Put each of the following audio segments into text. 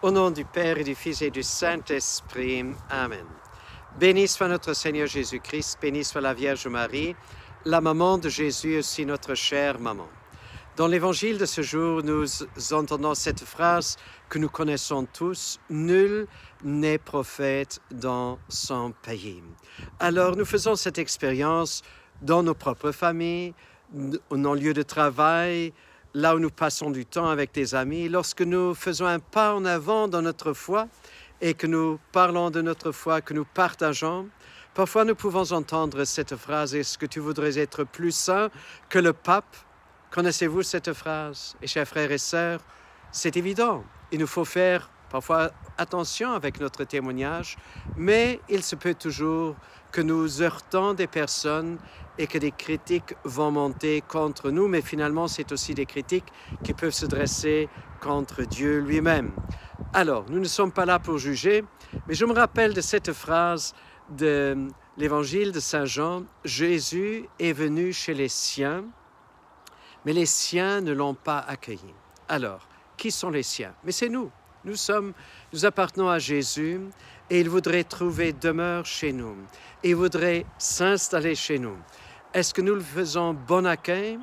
Au nom du Père et du Fils et du Saint-Esprit. Amen. Béni soit notre Seigneur Jésus-Christ, béni soit la Vierge Marie, la maman de Jésus, aussi notre chère maman. Dans l'évangile de ce jour, nous entendons cette phrase que nous connaissons tous, « Nul n'est prophète dans son pays ». Alors nous faisons cette expérience dans nos propres familles, dans nos lieux de travail, là où nous passons du temps avec des amis, lorsque nous faisons un pas en avant dans notre foi et que nous parlons de notre foi, que nous partageons, parfois nous pouvons entendre cette phrase « Est-ce que tu voudrais être plus saint que le pape ?» Connaissez-vous cette phrase? Et chers frères et sœurs, c'est évident. Il nous faut faire parfois attention avec notre témoignage, mais il se peut toujours que nous heurtons des personnes et que des critiques vont monter contre nous, mais finalement, c'est aussi des critiques qui peuvent se dresser contre Dieu lui-même. Alors, nous ne sommes pas là pour juger, mais je me rappelle de cette phrase de l'évangile de Saint Jean, « Jésus est venu chez les siens, mais les siens ne l'ont pas accueilli. » Alors, qui sont les siens? Mais c'est nous. Nous appartenons à Jésus et il voudrait trouver demeure chez nous. Il voudrait s'installer chez nous. Est-ce que nous le faisons bon accueil?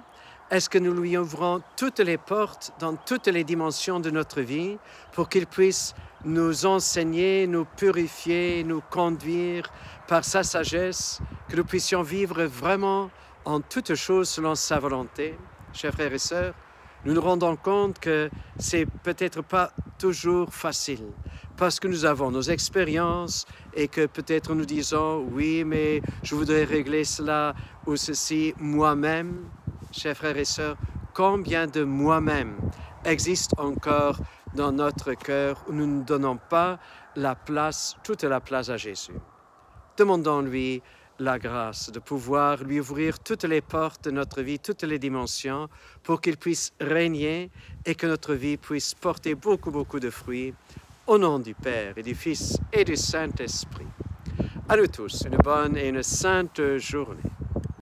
Est-ce que nous lui ouvrons toutes les portes dans toutes les dimensions de notre vie pour qu'il puisse nous enseigner, nous purifier, nous conduire par sa sagesse, que nous puissions vivre vraiment en toutes choses selon sa volonté? Chers frères et sœurs, nous nous rendons compte que c'est peut-être pas toujours facile parce que nous avons nos expériences et que peut-être nous disons « oui, mais je voudrais régler cela ou ceci moi-même ». Chers frères et sœurs, combien de moi-même existe encore dans notre cœur où nous ne donnons pas la place, toute la place à Jésus? Demandons-lui la grâce de pouvoir lui ouvrir toutes les portes de notre vie, toutes les dimensions, pour qu'il puisse régner et que notre vie puisse porter beaucoup de fruits. Au nom du Père et du Fils et du Saint-Esprit. À nous tous, une bonne et une sainte journée.